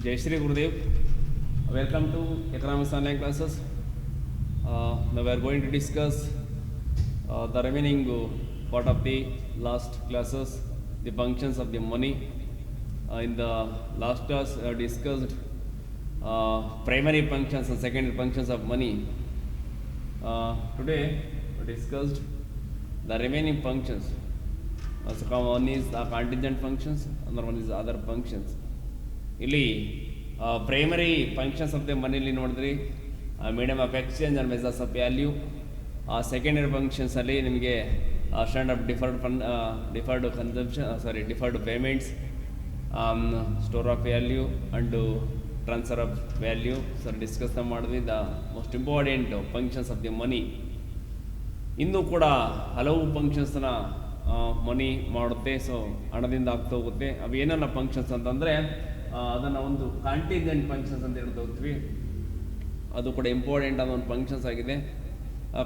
Jai Shri Gurudev. Welcome to Economics Online Classes. Now we are going to discuss the remaining part of the last classes, the functions of the money. In the last class, we discussed primary functions and secondary functions of money. Today, we discussed the remaining functions. So one is the contingent functions, another one is other functions. ಇಲ್ಲಿ primary functions of the ಮನಿಲಿ ನೋಡಿದ್ರಿ medium of exchange and measures of value. Secondary ಫಂಕ್ಷನ್ಸಲ್ಲಿ ನಿಮಗೆ stand of deferred deferred payments, store of value and transfer of value discuss ಮಾಡಿದ್ವಿ. The most important functions of the money. ಇನ್ನೂ ಕೂಡ ಹಲವು ಫಂಕ್ಷನ್ಸ್ನ ಮನಿ ಮಾಡುತ್ತೆ. So ಹಣದಿಂದ ಆಗ್ತಾ ಹೋಗುತ್ತೆ. ಅವು ಏನೆಲ್ಲ ಫಂಕ್ಷನ್ಸ್ ಅಂತಂದರೆ ಅದನ್ನು ಒಂದು ಕಾಂಟಿಂಜೆಂಟ್ ಫಂಕ್ಷನ್ಸ್ ಅಂತ ಹೇಳ್ತಾ ಹೋಗ್ತೀವಿ. ಅದು ಕೂಡ ಇಂಪಾರ್ಟೆಂಟ್ ಆದ ಒಂದು ಫಂಕ್ಷನ್ಸ್ ಆಗಿದೆ.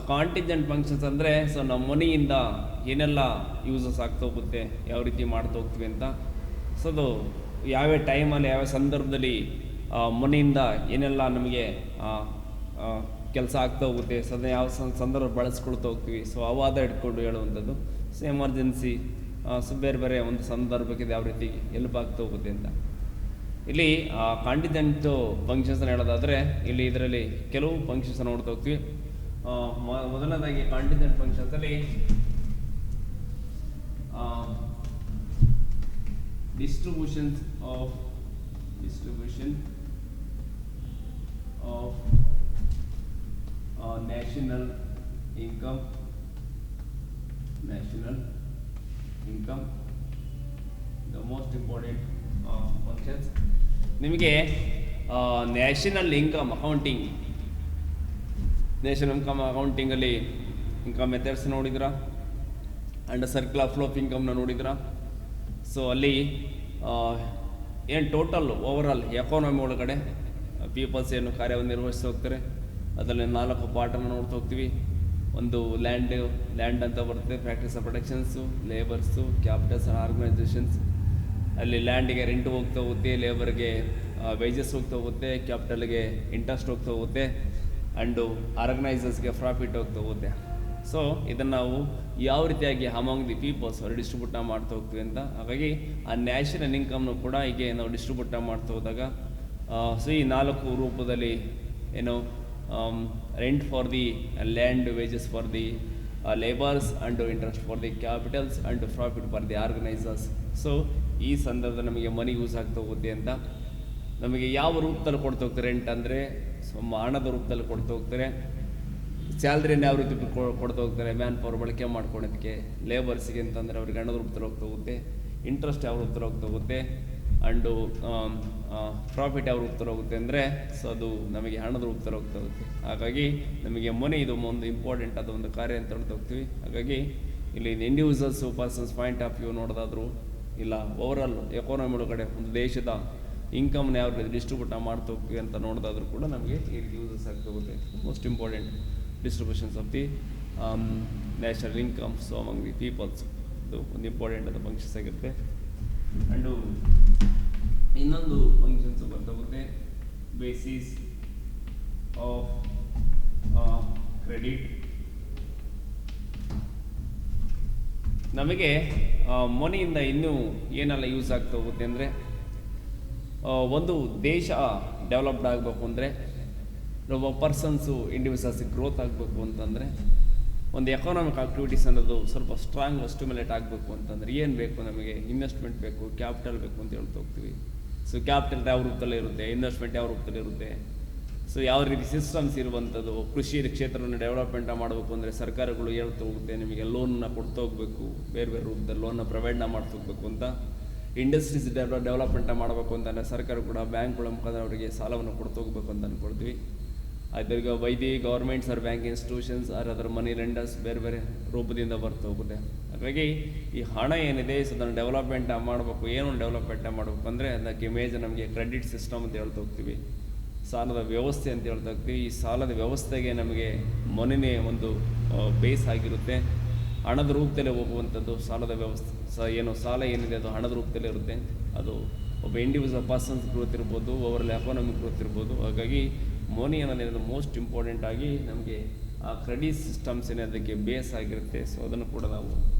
ಕಾಂಟಿಂಜೆಂಟ್ ಫಂಕ್ಷನ್ಸ್ ಅಂದರೆ ಸೊ ನಮ್ಮ ಮನಿಯಿಂದ ಏನೆಲ್ಲ ಯೂಸಸ್ ಆಗ್ತಾ ಹೋಗುತ್ತೆ, ಯಾವ ರೀತಿ ಮಾಡ್ತಾ ಹೋಗ್ತೀವಿ ಅಂತ. ಸೊ ಅದು ಯಾವ್ಯಾವ ಟೈಮಲ್ಲಿ ಯಾವ್ಯಾವ ಸಂದರ್ಭದಲ್ಲಿ ಮನಿಯಿಂದ ಏನೆಲ್ಲ ನಮಗೆ ಕೆಲಸ ಆಗ್ತಾ ಹೋಗುತ್ತೆ, ಸೊ ಅದನ್ನ ಯಾವ ಸಂದರ್ಭ ಬಳಸ್ಕೊಳ್ತಾ ಹೋಗ್ತೀವಿ. ಸೊ ಅವಾದ ಇಟ್ಕೊಂಡು ಹೇಳುವಂಥದ್ದು. ಸೊ ಎಮರ್ಜೆನ್ಸಿ, ಸೊ ಬೇರೆ ಬೇರೆ ಒಂದು ಸಂದರ್ಭಕ್ಕೆ ಯಾವ ರೀತಿ ಎಲ್ಪ್ ಆಗ್ತಾ ಹೋಗುತ್ತೆ ಅಂತ. ಇಲ್ಲಿ ಕಾಂಟಿಜೆಂಟ್ ಫಂಕ್ಷನ್ಸ್ನ ಹೇಳೋದಾದರೆ ಇಲ್ಲಿ ಇದರಲ್ಲಿ ಕೆಲವು ಫಂಕ್ಷನ್ಸ್ ನೋಡ್ತಾ ಹೋಗ್ತೀವಿ. ಮೊದಲನೇದಾಗಿ ಕಾಂಟಿಜೆಂಟ್ ಫಂಕ್ಷನ್ಸಲ್ಲಿ distribution of national income the most important functions. ನಿಮಗೆ ನ್ಯಾಷನಲ್ ಇನ್ಕಮ್ ಅಕೌಂಟಿಂಗಲ್ಲಿ ಇನ್ಕಮ್ ಮೆಥಡ್ಸ್ ನೋಡಿದ್ರಾ and circle of flow of ಇನ್ಕಮ್ನ ನೋಡಿದ್ರಾ. ಸೊ ಅಲ್ಲಿ ಏನು ಟೋಟಲ್ ಓವರಾಲ್ ಎಕಾನಮಿ ಒಳಗಡೆ ಪೀಪಲ್ಸ್ ಏನು ಕಾರ್ಯವನ್ನು ನಿರ್ವಹಿಸ್ತಾ ಹೋಗ್ತಾರೆ, ಅದರಲ್ಲಿ 4 ಪಾರ್ಟನ್ನು ನೋಡ್ತಾ ಹೋಗ್ತೀವಿ. ಒಂದು ಲ್ಯಾಂಡ್ ಅಂತ ಬರುತ್ತೆ, factories of productions, labours, capitals and organisations. ಅಲ್ಲಿ ಲ್ಯಾಂಡಿಗೆ ರೆಂಟ್ ಹೋಗ್ತಾ ಹೋಗುತ್ತೆ, ಲೇಬರ್ಗೆ ವೇಜಸ್ ಹೋಗ್ತಾ ಹೋಗುತ್ತೆ, ಕ್ಯಾಪಿಟಲ್ಗೆ ಇಂಟ್ರೆಸ್ಟ್ ಹೋಗ್ತಾ ಹೋಗುತ್ತೆ, ಆ್ಯಂಡು ಆರ್ಗನೈಸರ್ಸ್ಗೆ ಪ್ರಾಫಿಟ್ ಹೋಗ್ತಾ ಹೋಗುತ್ತೆ. ಸೊ ಇದನ್ನು ನಾವು ಯಾವ ರೀತಿಯಾಗಿ ಅಮಾಂಗ್ ದಿ ಪೀಪಲ್ಸ್ ಡಿಸ್ಟ್ರಿಬ್ಯೂಟ್ ಮಾಡ್ತಾ ಹೋಗ್ತೀವಿ ಅಂತ. ಹಾಗಾಗಿ ಆ ನ್ಯಾಷನಲ್ ಇನ್ಕಮ್ನು ಕೂಡ ಹೀಗೆ ನಾವು ಡಿಸ್ಟ್ರಿಬ್ಯೂಟ್ ಮಾಡ್ತಾ ಹೋದಾಗ ಸೊ ಈ 4 ರೂಪದಲ್ಲಿ ಏನು rent for the land, wages for the labours and interest for the capitals and profit for the organisers. So ಈ ಸಂದರ್ಭದಲ್ಲಿ ನಮಗೆ ಮನಿ ಯೂಸ್ ಆಗ್ತಾ ಹೋಗುತ್ತೆ ಅಂತ. ನಮಗೆ ಯಾವ ರೂಪದಲ್ಲಿ ಕೊಡ್ತಾ ಹೋಗ್ತಾರೆ ರೆಂಟ್ ಅಂದರೆ ಹಣದ ರೂಪದಲ್ಲಿ ಕೊಡ್ತಾ ಹೋಗ್ತಾರೆ. ಸ್ಯಾಲ್ರಿಯನ್ನು ಯಾವ ರೀತಿ ಕೊಡ್ತಾ ಹೋಗ್ತಾರೆ ಮ್ಯಾನ್ ಪವರ್ ಬಳಕೆ ಮಾಡ್ಕೊಳೋದಕ್ಕೆ. ಲೇಬರ್ಸಿಗೆ ಅಂತಂದರೆ ಅವ್ರಿಗೆ ಹಣದ ರೂಪದಲ್ಲಿ ಹೋಗ್ತಾ ಹೋಗುತ್ತೆ. ಇಂಟ್ರೆಸ್ಟ್ ಯಾವ ರೂಪದಲ್ಲಿ ಹೋಗ್ತಾ ಹೋಗುತ್ತೆ ಆ್ಯಂಡು ಪ್ರಾಫಿಟ್ ಯಾವ ರೂಪದಲ್ಲಿ ಹೋಗುತ್ತೆ ಅಂದರೆ ಸೊ ಅದು ನಮಗೆ ಹಣದ ರೂಪದಲ್ಲಿ ಹೋಗ್ತಾ ಹೋಗುತ್ತೆ. ಹಾಗಾಗಿ ನಮಗೆ ಮನಿ ಇದು ಒಂದು ಇಂಪಾರ್ಟೆಂಟ್ ಆದ ಒಂದು ಕಾರ್ಯ ಅಂತ ಹೇಳ್ತಾ ಹೋಗ್ತೀವಿ. ಹಾಗಾಗಿ ಇಲ್ಲಿ individuals persons point of view ನೋಡೋದಾದರೂ ಇಲ್ಲ ಓವರಾಲ್ ಎಕಾನಮಿ ಒಳಗಡೆ ಒಂದು ದೇಶದ ಇನ್ಕಮ್ನ ಯಾವ ರೀತಿ ಡಿಸ್ಟ್ರಿಬ್ಯೂಟ್ ಮಾಡ್ತಾ ಹೋಗ್ತೀವಿ ಅಂತ ನೋಡೋದಾದ್ರೂ ಕೂಡ ನಮಗೆ ಈ ರೀತಿ ಯೂಸಸ್ ಆಗ್ತಾ ಹೋಗುತ್ತೆ. Most important distributions of the national incomes among the peoples. ಇದು ಒಂದು ಇಂಪಾರ್ಟೆಂಟ್ ಆದ ಫಂಕ್ಷನ್ಸ್ ಆಗಿರುತ್ತೆ. ಆ್ಯಂಡು ಇನ್ನೊಂದು ಫಂಕ್ಷನ್ಸ್ ಬರ್ತಾ ಹೋಗುತ್ತೆ, ಬೇಸಿಸ್ ಆಫ್ ಕ್ರೆಡಿಟ್. ನಮಗೆ ಮನಿಯಿಂದ ಇನ್ನೂ ಏನೆಲ್ಲ ಯೂಸ್ ಆಗ್ತಾ ಹೋಗುತ್ತೆ ಅಂದರೆ ಒಂದು ದೇಶ ಡೆವಲಪ್ಡ್ ಆಗಬೇಕು ಅಂದರೆ ಒಬ್ಬ ಪರ್ಸನ್ಸು ಇಂಡಿವಿಜುವಲ್ಸ್ ಗ್ರೋತ್ ಆಗಬೇಕು ಅಂತಂದರೆ ಒಂದು ಎಕಾನಾಮಿಕ್ ಆಕ್ಟಿವಿಟೀಸ್ ಅನ್ನೋದು ಸ್ವಲ್ಪ ಸ್ಟ್ರಾಂಗ್ ಸ್ಟಿಮ್ಯುಲೇಟ್ ಆಗಬೇಕು ಅಂತಂದರೆ ಏನು ಬೇಕು, ನಮಗೆ ಇನ್ವೆಸ್ಟ್ಮೆಂಟ್ ಬೇಕು, ಕ್ಯಾಪಿಟಲ್ ಬೇಕು ಅಂತ ಹೇಳ್ತಾ ಹೋಗ್ತೀವಿ. ಸೊ ಕ್ಯಾಪಿಟಲ್ ಯಾವ ರೂಪದಲ್ಲಿ ಇರುತ್ತೆ, ಇನ್ವೆಸ್ಟ್ಮೆಂಟ್ ಯಾವ ರೂಪದಲ್ಲಿ ಇರುತ್ತೆ, ಸೊ ಯಾವ ರೀತಿ ಸಿಸ್ಟಮ್ಸ್ ಇರುವಂಥದ್ದು. ಕೃಷಿ ಕ್ಷೇತ್ರವನ್ನು ಡೆವಲಪ್ಮೆಂಟ್ ಮಾಡಬೇಕು ಅಂದರೆ ಸರ್ಕಾರಗಳು ಹೇಳ್ತಾ ಹೋಗುತ್ತೆ ನಿಮಗೆ ಲೋನ್ನ ಕೊಡ್ತಾ ಹೋಗಬೇಕು, ಬೇರೆ ಬೇರೆ ರೂಪದಲ್ಲಿ ಲೋನ್ನ ಪ್ರೊವೈಡ್ನ ಮಾಡ್ತಾ ಹೋಗಬೇಕು ಅಂತ. ಇಂಡಸ್ಟ್ರೀಸ್ ಡೆವಲಪ್ಮೆಂಟ್ ಮಾಡಬೇಕು ಅಂತಂದರೆ ಸರ್ಕಾರ ಕೂಡ ಬ್ಯಾಂಕ್ಗಳ ಮುಖಾಂತರ ಅವರಿಗೆ ಸಾಲವನ್ನು ಕೊಡ್ತಾ ಹೋಗ್ಬೇಕು ಅಂತ ಅಂದ್ಕೊಳ್ತೀವಿ. ಅದರಿಗೆ ವೈದಿ governments or bank institutions or ಅದರ ಮನಿ ಲೆಂಡರ್ಸ್ ಬೇರೆ ಬೇರೆ ರೂಪದಿಂದ ಬರ್ತಾ ಹೋಗುತ್ತೆ. ಹಾಗಾಗಿ ಈ ಹಣ ಏನಿದೆ ಸೊ ಅದನ್ನು ಡೆವಲಪ್ಮೆಂಟ್ ಮಾಡಬೇಕು. ಏನು ಡೆವಲಪ್ಮೆಂಟ್ ಮಾಡಬೇಕು ಅಂದರೆ ಅದಕ್ಕೆ ಮೇಜ್ ನಮಗೆ ಕ್ರೆಡಿಟ್ ಸಿಸ್ಟಮ್ ಅಂತ ಹೇಳ್ತಾ ಹೋಗ್ತೀವಿ, ಸಾಲದ ವ್ಯವಸ್ಥೆ ಅಂತ ಹೇಳ್ತಾ ಹೋಗ್ತೀವಿ. ಈ ಸಾಲದ ವ್ಯವಸ್ಥೆಗೆ ನಮಗೆ ಮನಿನೇ ಒಂದು ಬೇಸ್ ಆಗಿರುತ್ತೆ. ಹಣದ ರೂಪದಲ್ಲೇ ಹೋಗುವಂಥದ್ದು ಸಾಲದ ವ್ಯವಸ್ಥೆ. ಏನು ಸಾಲ ಏನಿದೆ ಅದು ಹಣದ ರೂಪದಲ್ಲೇ ಇರುತ್ತೆ. ಅದು ಒಬ್ಬ ಇಂಡಿವಿಜುವಲ್ ಪರ್ಸನ್ಸ್ ಗ್ರೋತ್ ಇರ್ಬೋದು, ಓವರಾಲ್ ಎಕಾನಮಿಕ್ ಗ್ರೋತ್ ಇರ್ಬೋದು. ಹಾಗಾಗಿ ಮನಿ ಅನ್ನೋದೇನದು ಮೋಸ್ಟ್ ಇಂಪಾರ್ಟೆಂಟ್ ಆಗಿ ನಮಗೆ ಆ ಕ್ರೆಡಿಟ್ ಸಿಸ್ಟಮ್ಸ್ ಏನೇ ಅದಕ್ಕೆ ಬೇಸ್ ಆಗಿರುತ್ತೆ. ಸೊ ಅದನ್ನು ಕೂಡ ನಾವು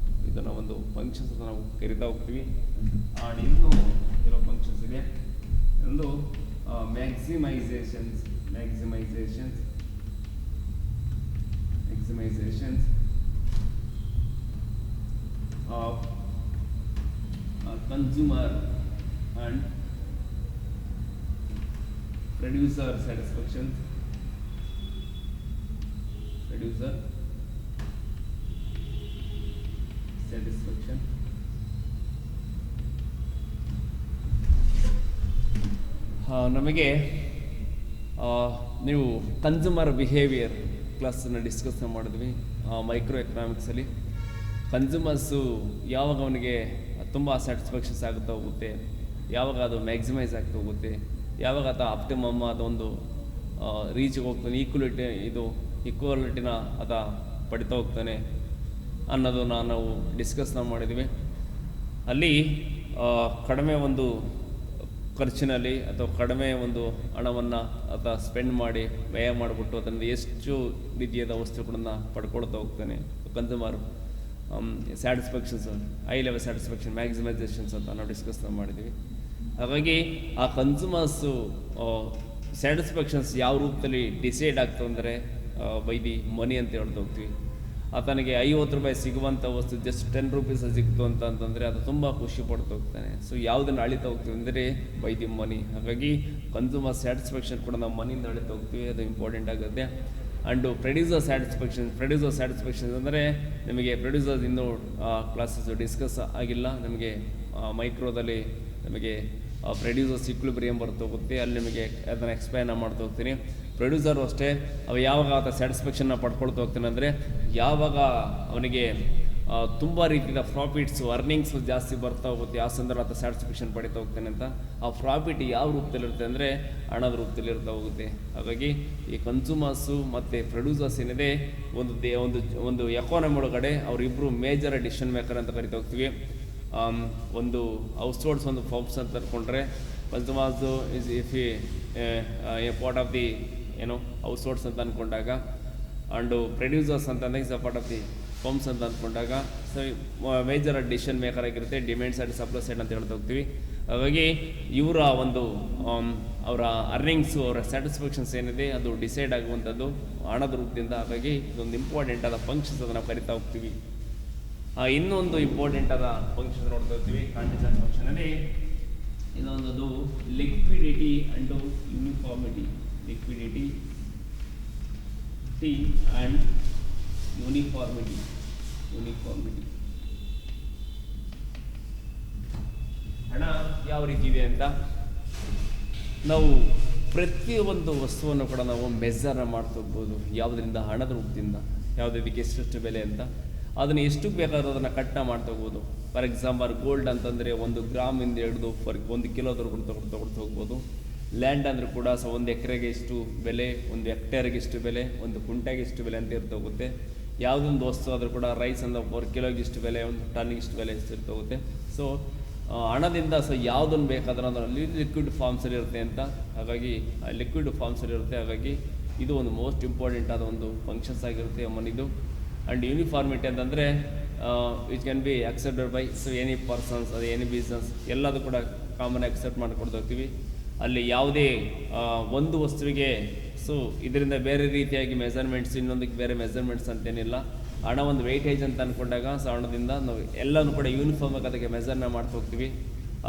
ಇದನ್ನು ಒಂದು ಫಂಕ್ಷನ್ಸ್ ನಾವು ಕರಿತಾ ಹೋಗ್ತೀವಿ. ಆ್ಯಂಡ್ ಇನ್ನೂ ಕೆಲವು ಫಂಕ್ಷನ್ಸ್ ಇದೆ. ಒಂದು maximisations of consumer and producer satisfaction. ನಮಗೆ ನೀವು ಕನ್ಸ್ಯೂಮರ್ ಬಿಹೇವಿಯರ್ ಕ್ಲಾಸನ್ನು ಡಿಸ್ಕಸ್ ಮಾಡಿದ್ವಿ ಮೈಕ್ರೋ ಎಕನಾಮಿಕ್ಸಲ್ಲಿ. ಕನ್ಸ್ಯೂಮರ್ಸು ಯಾವಾಗ ಅವನಿಗೆ ತುಂಬ ಸ್ಯಾಟಿಸ್ಫ್ಯಾಕ್ಷನ್ಸ್ ಆಗುತ್ತಾ ಹೋಗುತ್ತೆ, ಯಾವಾಗ ಅದು ಮ್ಯಾಕ್ಸಿಮೈಸ್ ಆಗ್ತಾ ಹೋಗುತ್ತೆ, ಯಾವಾಗ ಅದು ಆಪ್ಟಿಮಮ್ ಅದೊಂದು ರೀಚ್ಗೆ ಹೋಗ್ತಾನೆ, ಈಕ್ವಾಲಿಟಿನ ಅದ ಪಡಿತಾ ಹೋಗ್ತಾನೆ ಅನ್ನೋದನ್ನ ನಾವು ಡಿಸ್ಕಸ್ನ ಮಾಡಿದ್ವಿ. ಅಲ್ಲಿ ಕಡಿಮೆ ಒಂದು ಖರ್ಚಿನಲ್ಲಿ ಅಥವಾ ಕಡಿಮೆ ಒಂದು ಹಣವನ್ನು ಅಥವಾ ಸ್ಪೆಂಡ್ ಮಾಡಿ ವ್ಯಯ ಮಾಡಿಬಿಟ್ಟು ಅದರಿಂದ ಎಷ್ಟು ರೀತಿಯಾದ ವಸ್ತುಗಳನ್ನು ಪಡ್ಕೊಳ್ತಾ ಹೋಗ್ತಾನೆ. ಕನ್ಸ್ಯೂಮರ್ ಸ್ಯಾಟಿಸ್ಫ್ಯಾಕ್ಷನ್ಸ್, ಹೈ ಲೆವೆಲ್ ಸ್ಯಾಟಿಸ್ಫ್ಯಾಕ್ಷನ್, ಮ್ಯಾಕ್ಸಿಮೈಸೇಷನ್ಸ್ ಅಂತ ನಾವು ಡಿಸ್ಕಸ್ ಮಾಡಿದ್ವಿ. ಹಾಗಾಗಿ ಆ ಕನ್ಸ್ಯೂಮರ್ಸು ಸ್ಯಾಟಿಸ್ಫ್ಯಾಕ್ಷನ್ಸ್ ಯಾವ ರೂಪದಲ್ಲಿ ಡಿಸೈಡ್ ಆಗ್ತವೆ ಅಂದರೆ ಬೈ ದಿ ಮನಿ ಅಂತ ಹೇಳ್ತಾ ಹೋಗ್ತೀವಿ. ಆತನಿಗೆ 50 ರೂಪಾಯಿ ಸಿಗುವಂಥ ವಸ್ತು ಜಸ್ಟ್ 10 ರೂಪೀಸ್ ಸಿಕ್ತು ಅಂತಂದರೆ ಅದು ತುಂಬ ಖುಷಿ ಪಡ್ತಾ ಹೋಗ್ತಾನೆ. ಸೊ ಯಾವುದನ್ನು ಅಳಿತಾ ಹೋಗ್ತೀವಿ ಅಂದರೆ ಬೈ ದಿ ಮನಿ. ಹಾಗಾಗಿ ಕನ್ಸ್ಯೂಮರ್ ಸ್ಯಾಟಿಸ್ಫ್ಯಾಕ್ಷನ್ ಕೂಡ ನಾವು ಮನಿಯಿಂದ ಅಳಿತಾ ಹೋಗ್ತೀವಿ, ಅದು ಇಂಪಾರ್ಟೆಂಟ್ ಆಗುತ್ತೆ. ಆ್ಯಂಡು ಪ್ರೊಡ್ಯೂಸರ್ ಸ್ಯಾಟಿಸ್ಫ್ಯಾಕ್ಷನ್ ಅಂದರೆ ನಿಮಗೆ ಪ್ರೊಡ್ಯೂಸರ್ಸ್ ಇನ್ನೂ ಕ್ಲಾಸಸ್ ಡಿಸ್ಕಸ್ ಆಗಿಲ್ಲ. ನಮಗೆ ಮೈಕ್ರೋದಲ್ಲಿ ನಮಗೆ ಪ್ರೊಡ್ಯೂಸರ್ಸ್ ಈಕ್ವಿಲಿಬ್ರಿಯಂ ಬರ್ತಾ ಹೋಗುತ್ತೆ, ಅಲ್ಲಿ ನಿಮಗೆ ಅದನ್ನು ಎಕ್ಸ್ಪ್ಲೈನ್ ಮಾಡ್ತಾ ಹೋಗ್ತೀನಿ. ಪ್ರೊಡ್ಯೂಸರು ಅಷ್ಟೇ ಅವು ಯಾವಾಗ ಆತ ಸ್ಯಾಟಿಸ್ಫ್ಯಾಕ್ಷನ್ನ ಪಡ್ಕೊಳ್ತಾ ಹೋಗ್ತಾನೆ ಅಂದರೆ ಯಾವಾಗ ಅವನಿಗೆ ತುಂಬ ರೀತಿಯ ಪ್ರಾಫಿಟ್ಸು ಅರ್ನಿಂಗ್ಸು ಜಾಸ್ತಿ ಬರ್ತಾ ಹೋಗುತ್ತೆ, ಆ ಸಂದರ್ಭ ಆತ ಸ್ಯಾಟಿಸ್ಫ್ಯಾಕ್ಷನ್ ಪಡಿತಾ ಹೋಗ್ತಾನೆ ಅಂತ. ಆ ಪ್ರಾಫಿಟ್ ಯಾವ ರೂಪದಲ್ಲಿರುತ್ತೆ ಅಂದರೆ ಹಣದ ರೂಪದಲ್ಲಿ ಇರ್ತಾ ಹೋಗುತ್ತೆ. ಹಾಗಾಗಿ ಈ ಕನ್ಸ್ಯೂಮರ್ಸು ಮತ್ತು ಪ್ರೊಡ್ಯೂಸರ್ಸ್ ಏನಿದೆ ಒಂದು ಎಕಾನಮಿ ಒಳಗಡೆ ಅವರಿಬ್ಬರು ಮೇಜರ್ ಡಿಸಿಷನ್ ಮೇಕರ್ ಅಂತ ಕರಿತಾ ಹೋಗ್ತೀವಿ. ಒಂದು ಔಟ್ಸೋರ್ಸ್ ಒಂದು ಫಾರ್ಮ್ಸ್ ಅಂತ ಅಂದ್ಕೊಂಡ್ರೆ consumers is if a part of the outsource ಅಂತ ಅಂದ್ಕೊಂಡಾಗ, ಆ್ಯಂಡು ಪ್ರೊಡ್ಯೂಸರ್ಸ್ ಅಂತಂದರೆ is a part of the firms ಅಂತ ಅಂದ್ಕೊಂಡಾಗ ಸೊ ಮೇಜರ್ ಡಿಸಿಷನ್ ಮೇಕರ್ ಆಗಿರುತ್ತೆ. ಡಿಮ್ಯಾಂಡ್ ಸೈಡ್ ಸಪ್ಲೈ ಸೈಡ್ ಅಂತ ಹೇಳ್ತಾ ಹೋಗ್ತೀವಿ. ಹಾಗಾಗಿ ಇವರ ಒಂದು ಅವರ ಅರ್ನಿಂಗ್ಸು ಅವರ ಸ್ಯಾಟಿಸ್ಫ್ಯಾಕ್ಷನ್ಸ್ ಏನಿದೆ ಅದು ಡಿಸೈಡ್ ಆಗುವಂಥದ್ದು ಹಣದ ರೂಪದಿಂದ. ಹಾಗಾಗಿ ಇದೊಂದು ಇಂಪಾರ್ಟೆಂಟ್ ಆದ ಫಂಕ್ಷನ್ಸ್ ಅದನ್ನು ನಾವು ಕರಿತಾ ಹೋಗ್ತೀವಿ. ಇನ್ನೊಂದು ಇಂಪಾರ್ಟೆಂಟ್ ಆದ ಫಂಕ್ಷನ್ಸ್ ನೋಡ್ತಾ ಹೋಗ್ತೀವಿ ಕಾಂಟಿಜೆಂಟ್ ಫಂಕ್ಷನಲ್ಲಿ. ಇನ್ನೊಂದು ಲಿಕ್ವಿಡಿಟಿ ಅಂಡ್ ಯೂನಿಫಾರ್ಮಿಟಿ. ಹಣ ಯಾವ ರೀತಿ ಇದೆ ಅಂತ ನಾವು ಪ್ರತಿಯೊಂದು ವಸ್ತುವನ್ನು ಕೂಡ ನಾವು ಮೆಜರ್ ಮಾಡ್ತಾ ಹೋಗ್ಬೋದು. ಯಾವುದರಿಂದ ಹಣದ ರೂಪದಿಂದ ಯಾವುದಕ್ಕೆ ಎಷ್ಟೆಷ್ಟು ಬೆಲೆ ಅಂತ ಅದನ್ನು ಎಷ್ಟು ಬೇಕಾದರೂ ಅದನ್ನು ಕಟ್ಟ ಮಾಡ್ತಾ ಹೋಗ್ಬೋದು. ಫಾರ್ ಎಕ್ಸಾಂಪಲ್ ಗೋಲ್ಡ್ ಅಂತಂದರೆ 1 ಗ್ರಾಮಿಂದ ಹಿಡಿದು 1 ಕಿಲೋದವರೆಗೂ ತಗೊಳ್ತಾ ಹೋಗ್ಬೋದು. ಲ್ಯಾಂಡ್ ಅಂದರೂ ಕೂಡ ಸೊ 1 ಎಕರೆಗೆ ಎಷ್ಟು ಬೆಲೆ, 1 ಹೆಕ್ಟೇರ್ಗೆ ಎಷ್ಟು ಬೆಲೆ, 1 ಕುಂಟೆಗೆ ಎಷ್ಟು ಬೆಲೆ ಅಂತ ಇರ್ತಾ ಹೋಗುತ್ತೆ. ಯಾವುದೊಂದು ವಸ್ತು ಆದರೂ ಕೂಡ ರೈಸ್ ಅಂದರೆ 1 ಕಿಲೋಗೆ ಇಷ್ಟು ಬೆಲೆ, 1 ಟನ್ನಿಗೆ ಇಷ್ಟು ಬೆಲೆ ಎಷ್ಟು ಇರ್ತಾ ಹೋಗುತ್ತೆ. ಸೊ ಹಣದಿಂದ ಸೊ ಯಾವುದನ್ನು ಬೇಕಾದ್ರೆ ಅದರಲ್ಲಿ ಲಿಕ್ವಿಡ್ ಫಾರ್ಮ್ಸಲ್ಲಿ ಇರುತ್ತೆ ಅಂತ. ಹಾಗಾಗಿ ಲಿಕ್ವಿಡ್ ಫಾರ್ಮ್ಸಲ್ಲಿ ಇರುತ್ತೆ. ಹಾಗಾಗಿ ಇದು ಒಂದು ಮೋಸ್ಟ್ ಇಂಪಾರ್ಟೆಂಟ್ ಆದ ಒಂದು ಫಂಕ್ಷನ್ಸ್ ಆಗಿರುತ್ತೆ ಮನಿದು. ಆ್ಯಂಡ್ ಯೂನಿಫಾರ್ಮಿಟಿ ಅಂತಂದರೆ it can be accepted by so any persons, ಅದು ಎನಿ ಬಿಸ್ನೆಸ್ ಎಲ್ಲದೂ ಕೂಡ ಕಾಮನ್ ಅಕ್ಸೆಪ್ಟ್ ಮಾಡ್ಕೊಡ್ತಾ ಹೋಗ್ತೀವಿ. ಅಲ್ಲಿ ಯಾವುದೇ ಒಂದು ವಸ್ತುವಿಗೆ ಸೊ ಇದರಿಂದ ಬೇರೆ ರೀತಿಯಾಗಿ ಮೆಜರ್ಮೆಂಟ್ಸ್, ಇನ್ನೊಂದಕ್ಕೆ ಬೇರೆ ಮೆಜರ್ಮೆಂಟ್ಸ್ ಅಂತೇನಿಲ್ಲ. ಹಣ ಒಂದು ವೆಯ್ಟೇಜ್ ಅಂತ ಅಂದ್ಕೊಂಡಾಗ ಸೊ ಹಣದಿಂದ ನಾವು ಎಲ್ಲನೂ ಕೂಡ ಯೂನಿಫಾರ್ಮಾಗಿ ಅದಕ್ಕೆ ಮೆಜರ್ನ ಮಾಡ್ತಾ ಹೋಗ್ತೀವಿ.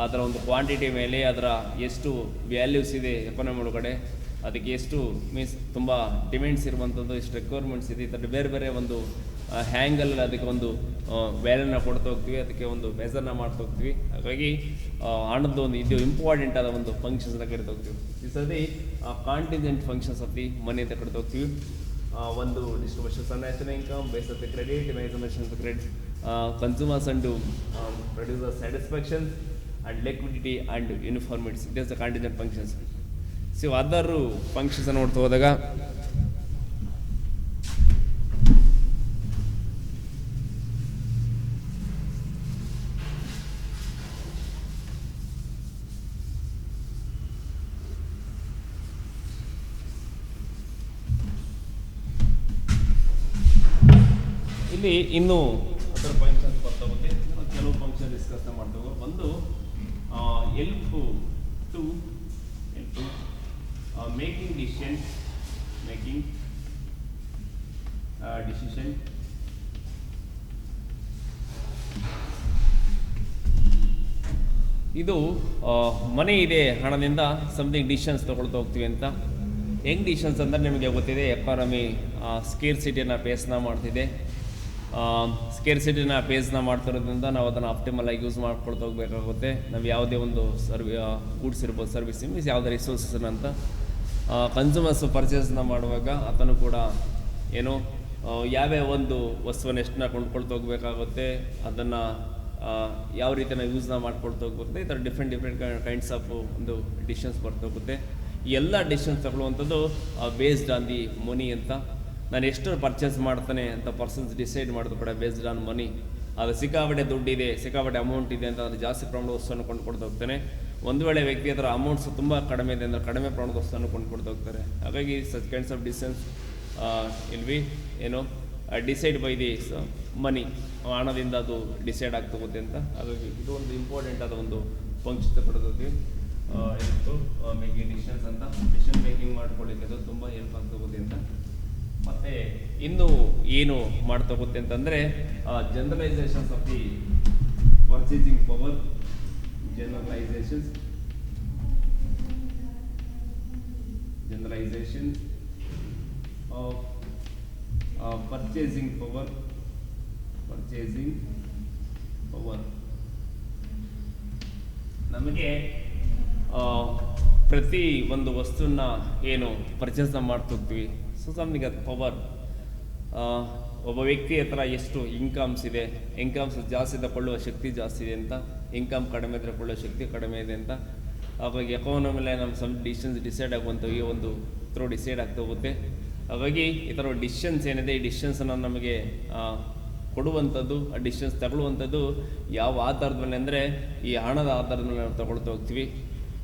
ಅದರ ಒಂದು ಕ್ವಾಂಟಿಟಿ ಮೇಲೆ ಅದರ ಎಷ್ಟು ವ್ಯಾಲ್ಯೂಸ್ ಇದೆ ಎಕಾನಮಿ ಒಳಗಡೆ, ಅದಕ್ಕೆ ಎಷ್ಟು ಮೀನ್ಸ್ ತುಂಬ ಡಿಮ್ಯಾಂಡ್ಸ್ ಇರುವಂಥದ್ದು, ಎಷ್ಟು ರಿಕ್ವೈರ್ಮೆಂಟ್ಸ್ ಇದೆ, ಈ ಥರ ಬೇರೆ ಬೇರೆ ಒಂದು ಹ್ಯಾಂಗಲ್ಲಿ ಅದಕ್ಕೆ ಒಂದು ವ್ಯಾಲ್ಯೂನ ಕೊಡ್ತಾ ಹೋಗ್ತೀವಿ, ಅದಕ್ಕೆ ಒಂದು ಮೆಜರ್ನ ಮಾಡ್ತಾ ಹೋಗ್ತೀವಿ. ಹಾಗಾಗಿ ಹಣದ್ದು ಒಂದು ಇದು ಇಂಪಾರ್ಟೆಂಟ್ ಆದ ಒಂದು ಫಂಕ್ಷನ್ಸ್ನ ಕರಿತಾ ಹೋಗ್ತೀವಿ. ಈ ಸದಿ contingent functions of the money ಅಂತ ಕರಿತಾ ಹೋಗ್ತೀವಿ. ಒಂದು distributions on national income, base of the credit, measurements of the credit, consumers and producer satisfactions and liquidity and uniformities. It is the contingent functions. So ಅದರು functions ನೋಡ್ತಾ ಹೋದಾಗ ಇಲ್ಲಿ ಇನ್ನೂ ಅದರ ಫಂಕ್ಷನ್ಸ್ ಬರ್ತಾ ಹೋಗುತ್ತೆ, ಕೆಲವು ಫಂಕ್ಷನ್ ಡಿಸ್ಕಸ್ ಮಾಡ್ತಾ ಹೋಗೋ. ಒಂದು ಎಲ್ಪ್ ಟು ಮೇಕಿಂಗ್ ಡಿಸಿಷನ್ ಇದು ಮನೆ ಇದೆ ಹಣದಿಂದ ಸಮಥಿಂಗ್ ಡಿಸಿಷನ್ಸ್ ತೊಗೊಳ್ತಾ ಹೋಗ್ತೀವಿ ಅಂತ. ಹೆಂಗ್ ಡಿಸಿಷನ್ಸ್ ಅಂದರೆ ನಿಮಗೆ ಗೊತ್ತಿದೆ, ಎಕಾನಮಿ ಸ್ಕೇರ್ ಸಿಟಿನ ಫೇಸ್ನ ಮಾಡ್ತಿದೆ. ಸ್ಕೇರ್ ಸಿಟಿನ ಫೇಸ್ನ ಮಾಡ್ತಿರೋದ್ರಿಂದ ನಾವು ಅದನ್ನು ಆಪ್ಟಿಮಲ್ ಆಗಿ ಯೂಸ್ ಮಾಡ್ಕೊಳ್ತಾ ಹೋಗಬೇಕಾಗುತ್ತೆ. ನಾವು ಯಾವುದೇ ಒಂದು ಗೂಡ್ಸ್ ಇರ್ಬೋದು, ಸರ್ವಿಸ್ ಮೀನ್ಸ್ ಯಾವುದೇ ರಿಸೋರ್ಸಸ್ ಅಂತ ಕನ್ಸ್ಯೂಮರ್ಸ್ ಪರ್ಚೇಸ್ನ ಮಾಡುವಾಗ ಆತನು ಕೂಡ ಏನು ಯಾವ್ಯಾವ ಒಂದು ವಸ್ತುವನ್ನು ಎಷ್ಟನ್ನ ಕೊಂಡ್ಕೊಳ್ತಾ ಹೋಗಬೇಕಾಗುತ್ತೆ, ಅದನ್ನು ಯಾವ ರೀತಿ ನಾವು ಯೂಸ್ನ ಮಾಡ್ಕೊಳ್ತಾ ಹೋಗ್ಬೇಕು, ಈ ಥರ ಡಿಫ್ರೆಂಟ್ ಕೈಂಡ್ಸ್ ಆಫ್ ಒಂದು ಡಿಸಿಷನ್ಸ್ ಬರ್ತಾ ಹೋಗುತ್ತೆ. ಈ ಎಲ್ಲ ಡಿಸಿಷನ್ಸ್ ತಗೊಳ್ಳುವಂಥದ್ದು ಬೇಸ್ಡ್ ಆನ್ ದಿ ಮನಿ ಅಂತ. ನಾನು ಎಷ್ಟು ಪರ್ಚೇಸ್ ಮಾಡ್ತಾನೆ ಅಂತ ಪರ್ಸನ್ಸ್ ಡಿಸೈಡ್ ಮಾಡೋದು ಕೂಡ ಬೇಸ್ಡ್ ಆನ್ ಮನಿ. ಅದು ಸಿಕ್ಕಾಪಟ್ಟೆ ದುಡ್ಡಿದೆ, ಸಿಕ್ಕಾಪಟ್ಟೆ ಅಮೌಂಟ್ ಇದೆ ಅಂತ ಅದು ಜಾಸ್ತಿ ಪ್ರಮಾಣದ ವಸ್ತುವನ್ನು ಕೊಂಡ್ಕೊಡ್ತಾ ಹೋಗ್ತಾನೆ. ಒಂದು ವೇಳೆ ವ್ಯಕ್ತಿ ಹತ್ರ ಅಮೌಂಟ್ಸ್ ತುಂಬ ಕಡಿಮೆ ಇದೆ ಅಂದರೆ ಕಡಿಮೆ ಪ್ರಮಾಣದ ವಸ್ತುವನ್ನು ಕೊಂಡ್ಕೊಡ್ತಾ ಹೋಗ್ತಾರೆ. ಹಾಗಾಗಿ ಸಚ್ ಕೈಂಡ್ಸ್ ಆಫ್ ಡಿಸಿಷನ್ಸ್ ಇಲ್ ಬಿ ಏನು ಡಿಸೈಡ್ ಬೈ ದಿ ಮನಿ, ಹಣದಿಂದ ಅದು ಡಿಸೈಡ್ ಆಗ್ತಾ ಹೋಗುತ್ತೆ ಅಂತ. ಹಾಗಾಗಿ ಇದು ಒಂದು ಇಂಪಾರ್ಟೆಂಟ್ ಆದ ಒಂದು ಫಂಕ್ಷನ್ ಪಡೆದಿದ್ವಿ. ಮೇಕಿಂಗ್ ಡಿಸಿಷನ್ಸ್ ಅಂತ, ಡಿಸಿಷನ್ ಮೇಕಿಂಗ್ ಮಾಡ್ಕೊಳ್ಳಿಕ್ಕೆ ಅದು ತುಂಬ ಹೆಲ್ಪ್ ಆಗ್ತಾ ಹೋಗುತ್ತೆ ಅಂತ. ಮತ್ತು ಇನ್ನು ಏನು ಮಾಡ್ತಾ ಹೋಗುತ್ತೆ ಅಂತಂದರೆ ಜನರಲೈಸೇಷನ್ಸ್ of the purchasing power, generalization of purchasing power. ನಮಗೆ ಪ್ರತಿ ಒಂದು ವಸ್ತುವನ್ನ ಏನು ಪರ್ಚೇಸ್ ಮಾಡ್ತಿರ್ತೀವಿ, ಸೊ ನಮಗೆ ಅದು ಪವರ್. ಒಬ್ಬ ವ್ಯಕ್ತಿ ಹತ್ರ ಎಷ್ಟು ಇನ್ಕಮ್ಸ್ ಇದೆ, ಇನ್ಕಮ್ಸ್ ಜಾಸ್ತಿ ತಗೊಳ್ಳುವ ಶಕ್ತಿ ಜಾಸ್ತಿ ಇದೆ ಅಂತ, ಇನ್ಕಮ್ ಕಡಿಮೆ ಇದ್ರೆ ಕೊಳ್ಳೋ ಶಕ್ತಿ ಕಡಿಮೆ ಇದೆ ಅಂತ. ಹಾಗಾಗಿ ಎಕಾನಮಿಲೇ ನಮ್ಮ ಡಿಸಿಷನ್ಸ್ ಡಿಸೈಡ್ ಆಗುವಂಥವು ಈ ಒಂದು ಥ್ರೂ ಡಿಸೈಡ್ ಆಗ್ತಾ ಹೋಗುತ್ತೆ. ಹಾಗಾಗಿ ಈ ಥರ ಡಿಸಿಷನ್ಸ್ ಏನಿದೆ, ಈ ಡಿಸಿಷನ್ಸನ್ನು ನಮಗೆ ಕೊಡುವಂಥದ್ದು, ಆ ಡಿಸಿಷನ್ಸ್ ತಗೊಳ್ಳುವಂಥದ್ದು ಯಾವ ಆಧಾರದ ಮೇಲೆ ಅಂದರೆ ಈ ಹಣದ ಆಧಾರದ ಮೇಲೆ ನಾವು ತಗೊಳ್ತಾ ಹೋಗ್ತೀವಿ.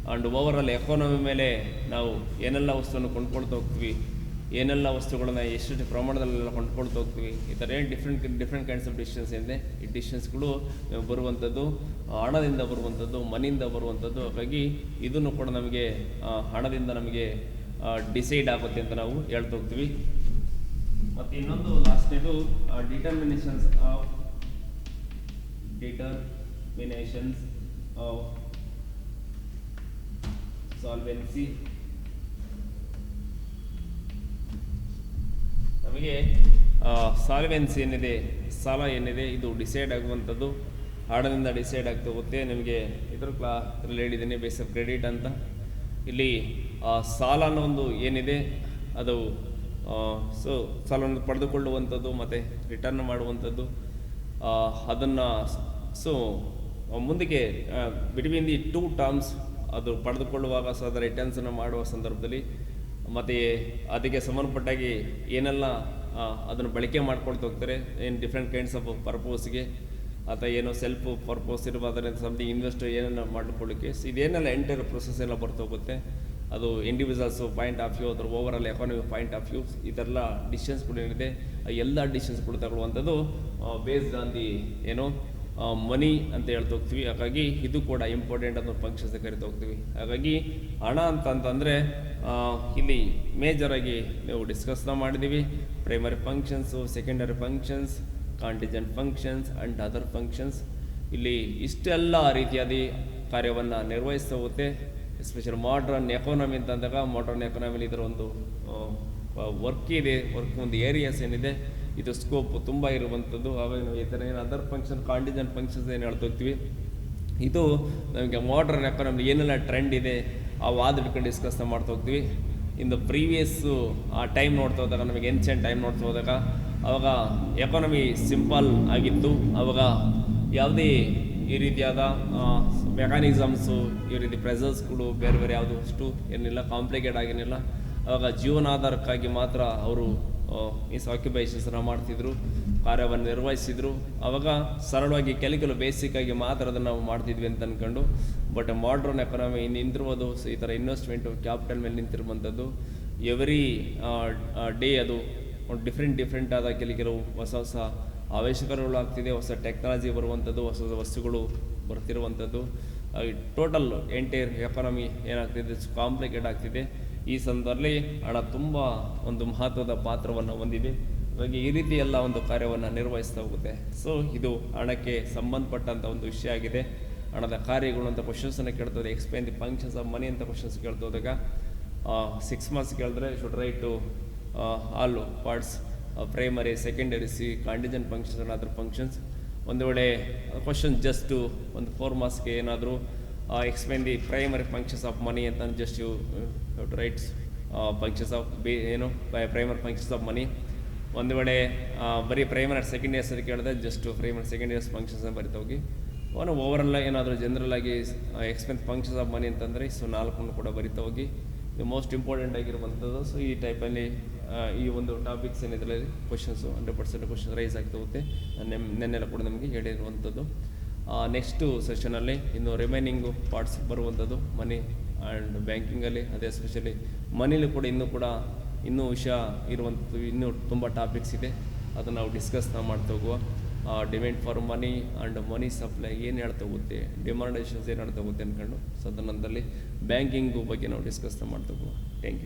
ಆ್ಯಂಡ್ ಓವರಾಲ್ ಎಕಾನಮಿ ಮೇಲೆ ನಾವು ಏನೆಲ್ಲ ವಸ್ತುವನ್ನು ಕೊಂಡ್ಕೊಳ್ತಾ ಹೋಗ್ತೀವಿ, ಏನೆಲ್ಲ ವಸ್ತುಗಳನ್ನ ಎಷ್ಟು ಪ್ರಮಾಣದಲ್ಲೆಲ್ಲ ಕೊಂಡ್ಕೊಳ್ತಾ ಹೋಗ್ತೀವಿ, ಈ ಥರ ಏನು ಡಿಫ್ರೆಂಟ್ ಕೈಂಡ್ಸ್ ಆಫ್ ಡಿಸಿಷನ್ಸ್ ಏನಿದೆ, ಈ ಡಿಸಿಷನ್ಸ್ಗಳು ಬರುವಂಥದ್ದು ಹಣದಿಂದ ಬರುವಂಥದ್ದು, ಮನಿಯಿಂದ ಬರುವಂಥದ್ದು. ಹಾಗಾಗಿ ಇದನ್ನು ಕೂಡ ನಮಗೆ ಹಣದಿಂದ ನಮಗೆ ಡಿಸೈಡ್ ಆಗುತ್ತೆ ಅಂತ ನಾವು ಹೇಳ್ತಾ ಹೋಗ್ತೀವಿ. ಮತ್ತು ಇನ್ನೊಂದು ಲಾಸ್ಟ್ನೇದು ಡಿಟರ್ಮಿನೇಷನ್ಸ್ ಆಫ್ ಸಾಲ್ವೆನ್ಸಿ. ನಮಗೆ ಸಾಲ್ವೆನ್ಸಿ ಏನಿದೆ, ಸಾಲ ಏನಿದೆ, ಇದು ಡಿಸೈಡ್ ಆಗುವಂಥದ್ದು ಹಣದಿಂದ ಡಿಸೈಡ್ ಆಗ್ತಾ ಹೋಗುತ್ತೆ. ನಿಮಗೆ ಇದರಲ್ಲಿ ಹೇಳಿದ್ದೀನಿ ಬೇಸ್ ಆಫ್ ಕ್ರೆಡಿಟ್ ಅಂತ. ಇಲ್ಲಿ ಸಾಲ ಅನ್ನೋ ಒಂದು ಏನಿದೆ ಅದು ಸೊ ಸಾಲವನ್ನು ಪಡೆದುಕೊಳ್ಳುವಂಥದ್ದು ಮತ್ತು ರಿಟರ್ನ್ ಮಾಡುವಂಥದ್ದು, ಅದನ್ನು ಸೊ ಮುಂದಕ್ಕೆ ಬಿಟ್ವೀನ್ ದಿ ಟೂ ಟರ್ಮ್ಸ್ ಅದು ಪಡೆದುಕೊಳ್ಳುವಾಗ ಸೊ ಅದರ ರಿಟರ್ನ್ಸನ್ನು ಮಾಡುವ ಸಂದರ್ಭದಲ್ಲಿ ಮತ್ತು ಅದಕ್ಕೆ ಸಂಬಂಧಪಟ್ಟಾಗಿ ಏನೆಲ್ಲ ಅದನ್ನು ಬಳಕೆ ಮಾಡ್ಕೊಳ್ತಾ ಹೋಗ್ತಾರೆ, ಏನು ಡಿಫ್ರೆಂಟ್ ಕೈಂಡ್ಸ್ ಆಫ್ ಪರ್ಪೋಸ್ಗೆ ಅಥವಾ ಏನೋ ಸೆಲ್ಫ್ ಪರ್ಪೋಸ್ ಇರುವ ಅದರಿಂದ ಸಮಥಿಂಗ್ ಇನ್ವೆಸ್ಟ್ ಏನೆಲ್ಲ ಮಾಡಿಕೊಳ್ಳಿಕ್ಕೆ, ಸೊ ಇದೇನೆಲ್ಲ ಎಂಟೈರ್ ಪ್ರೊಸೆಸ್ ಎಲ್ಲ ಬರ್ತಾ ಹೋಗುತ್ತೆ. ಅದು ಇಂಡಿವಿಜುವಲ್ಸು ಪಾಯಿಂಟ್ ಆಫ್ ವ್ಯೂ, ಅದರ overall economy point of view, ಇದೆಲ್ಲ ಡಿಸಿಷನ್ಸ್ಗಳು ಏನಿದೆ ಎಲ್ಲ ಡಿಸಿಷನ್ಸ್ಗಳು ತಗೊಳ್ಳುವಂಥದ್ದು ಬೇಸ್ಡ್ ಆನ್ ದಿ ಏನೋ ಮನಿ ಅಂತ ಹೇಳ್ತಾ ಹೋಗ್ತೀವಿ. ಹಾಗಾಗಿ ಇದು ಕೂಡ ಇಂಪಾರ್ಟೆಂಟ್ ಅನ್ನೋ ಫಂಕ್ಷನ್ಸ್ ಕರಿತಾ ಹೋಗ್ತೀವಿ. ಹಾಗಾಗಿ ಹಣ ಅಂತಂದರೆ ಇಲ್ಲಿ ಮೇಜರಾಗಿ ನೀವು ಡಿಸ್ಕಸ್ನ ಮಾಡಿದ್ದೀವಿ. Primary functions, secondary functions, contingent functions and other functions. ಇಲ್ಲಿ ಇಷ್ಟೆಲ್ಲ ರೀತಿಯಾದ ಕಾರ್ಯವನ್ನು ನಿರ್ವಹಿಸ್ತಾ ಹೋಗುತ್ತೆ. ಎಸ್ಪೆಷಲಿ ಮಾಡ್ರನ್ ಎಕಾನಮಿ ಅಂತ ಅಂದಾಗ ಮಾಡ್ರನ್ ಎಕಾನಮಿಲಿ ಇದರ ಒಂದು ವರ್ಕ್ ಇದೆ, ವರ್ಕ್ ಒಂದು ಏರಿಯಾಸ್ ಏನಿದೆ, ಇದು ಸ್ಕೋಪ್ ತುಂಬ ಇರುವಂಥದ್ದು. ಹಾಗಾಗಿ ನಾವು ಈ ಥರ ಏನು ಅದರ್ ಫಂಕ್ಷನ್, ಕಾಂಟಿಜೆಂಟ್ ಫಂಕ್ಷನ್ಸ್ ಏನು ಹೇಳ್ತಾ ಹೋಗ್ತೀವಿ, ಇದು ನಮಗೆ ಮಾಡ್ರನ್ ಎಕಾನಮಿ ಏನೆಲ್ಲ ಟ್ರೆಂಡ್ ಇದೆ ಆ ವಾದ ಹಿಡ್ಕೊಂಡು ಡಿಸ್ಕಸ್ನ ಮಾಡ್ತಾ ಹೋಗ್ತೀವಿ. ಇನ್ನು ಪ್ರೀವಿಯಸ್ಸು ಆ ಟೈಮ್ ನೋಡ್ತಾ ಹೋದಾಗ, ನಮಗೆ ಏನ್ಷಿಯಂಟ್ ಟೈಮ್ ನೋಡ್ತಾ ಹೋದಾಗ ಆವಾಗ ಎಕಾನಮಿ ಸಿಂಪಲ್ ಆಗಿತ್ತು. ಆವಾಗ ಯಾವುದೇ ಈ ರೀತಿಯಾದ ಮೆಕ್ಯಾನಿಸಮ್ಸು, ಈ ರೀತಿ ಪ್ರೆಸರ್ಸ್ಗಳು ಬೇರೆ ಬೇರೆ ಯಾವುದು ಅಷ್ಟು ಏನಿಲ್ಲ, ಕಾಂಪ್ಲಿಕೇಟ್ ಆಗೇನಿಲ್ಲ. ಆವಾಗ ಜೀವನಾಧಾರಕ್ಕಾಗಿ ಮಾತ್ರ ಅವರು ಮೀನ್ಸ್ ಆಕ್ಯುಪೇಷನ್ಸನ್ನು ಮಾಡ್ತಿದ್ರು, ಕಾರ್ಯವನ್ನು ನಿರ್ವಹಿಸಿದರು. ಆವಾಗ ಸರಳವಾಗಿ ಕೆಲವು ಬೇಸಿಕ್ಕಾಗಿ ಮಾತ್ರ ಅದನ್ನು ನಾವು ಮಾಡ್ತಿದ್ವಿ ಅಂತ ಅಂದ್ಕೊಂಡು. ಬಟ್ ಮಾಡ್ರನ್ ಎಕಾನಮಿ ನಿಂತಿರ್ಬೋದು, ಸೊ ಈ ಥರ ಇನ್ವೆಸ್ಟ್ಮೆಂಟು ಕ್ಯಾಪಿಟಲ್ ಮೇಲೆ ನಿಂತಿರುವಂಥದ್ದು ಎವ್ರಿ ಡೇ ಅದು ಒಂದು ಡಿಫ್ರೆಂಟ್ ಆದ ಕೆಲವು ಹೊಸ ಆವಿಷ್ಕಾರಗಳು ಆಗ್ತಿದೆ, ಹೊಸ ಟೆಕ್ನಾಲಜಿ ಬರುವಂಥದ್ದು, ಹೊಸ ವಸ್ತುಗಳು ಬರ್ತಿರುವಂಥದ್ದು, ಟೋಟಲ್ ಎಂಟೈರ್ ಎಕಾನಮಿ ಏನಾಗ್ತಿದೆ ಕಾಂಪ್ಲಿಕೇಟ್ ಆಗ್ತಿದೆ. ಈ ಸಂದರ್ಭದಲ್ಲಿ ಹಣ ತುಂಬ ಒಂದು ಮಹತ್ವದ ಪಾತ್ರವನ್ನು ಹೊಂದಿದೆ. ಹಾಗಾಗಿ ಈ ರೀತಿ ಎಲ್ಲ ಒಂದು ಕಾರ್ಯವನ್ನು ನಿರ್ವಹಿಸ್ತಾ ಹೋಗುತ್ತೆ. ಸೊ ಇದು ಹಣಕ್ಕೆ ಸಂಬಂಧಪಟ್ಟಂಥ ಒಂದು ವಿಷಯ ಆಗಿದೆ. ಹಣದ ಕಾರ್ಯಗಳು ಅಂತ ಕ್ವಶನ್ಸನ್ನು ಕೇಳ್ತದೆ. Explain the functions of money ಅಂತ ಕ್ವಶನ್ಸ್ ಕೇಳ್ತೋದಾಗ 6 ಮಾರ್ಕ್ಸ್ ಕೇಳಿದ್ರೆ should write to all parts primary, secondary, contingent functions and other functions. ಒಂದು ವೇಳೆ ಕ್ವಶನ್ ಜಸ್ಟು ಒಂದು 4 ಮಾರ್ಕ್ಸ್ಗೆ ಏನಾದರೂ explain the primary functions of money ಅಂತ just you to writes functions of primary functions of money. ಒಂದು ವೇಳೆ ಬರೀ ಪ್ರೈಮರಿ ಆ್ಯಂಡ್ ಸೆಕೆಂಡ್ ಇಯರ್ಸ್ ಕೇಳಿದ್ರೆ just primary second years functions ಬರಿತಾ ಹೋಗಿ. ಓವರಲ್ಲ ಏನಾದರೂ ಜನರಲ್ ಆಗಿ ಎಕ್ಸ್ಪೆನ್ಸ್ ಫಂಕ್ಷನ್ಸ್ ಆಫ್ ಮನಿ ಅಂತಂದರೆ 4 ಕೂಡ ಬರಿತಾ ಹೋಗಿ. ಇದು ಮೋಸ್ಟ್ ಇಂಪಾರ್ಟೆಂಟ್ ಆಗಿರುವಂಥದ್ದು. ಸೊ ಈ ಟೈಪಲ್ಲಿ ಈ ಒಂದು ಟಾಪಿಕ್ಸ್ ಏನಿದ್ರೆ ಕ್ವಶನ್ಸು 100% ಕ್ವಶನ್ಸ್ ರೈಸ್ ಆಗ್ತಾ ಹೋಗುತ್ತೆ. ನೆನ್ನೆಲ್ಲ ಕೂಡ ನಮಗೆ ಹೇಳಿರುವಂಥದ್ದು. ನೆಕ್ಸ್ಟು ಸೆಷನಲ್ಲಿ ಇನ್ನು ರಿಮೈನಿಂಗು ಪಾರ್ಟ್ಸ್ ಬರುವಂಥದ್ದು ಮನಿ ಆ್ಯಂಡ್ ಬ್ಯಾಂಕಿಂಗಲ್ಲಿ, ಅದೇ ಎಸ್ಪೆಷಲಿ ಮನಿಲಿ ಕೂಡ ಇನ್ನೂ ವಿಷಯ ಇರುವಂಥದ್ದು, ಇನ್ನೂ ತುಂಬ ಟಾಪಿಕ್ಸ್ ಇದೆ. ಅದನ್ನು ನಾವು ಡಿಸ್ಕಸ್ ಮಾಡ್ತಾ ಹೋಗುವ. Demand for money and money supply ಏನು ಹೇಳ್ತಾ ಹೋಗುತ್ತೆ, ಡಿಮಾಂಡೇಷನ್ಸ್ ಏನು ಹೇಳ್ತಾ ಹೋಗುತ್ತೆ ಅಂದ್ಕೊಂಡು. ಸೊ ಅದನ್ನಂದಲ್ಲಿ ಬ್ಯಾಂಕಿಂಗು ಬಗ್ಗೆ ನಾವು ಡಿಸ್ಕಸ್ ಮಾಡ್ತಾ ಹೋಗುವ. Thank you.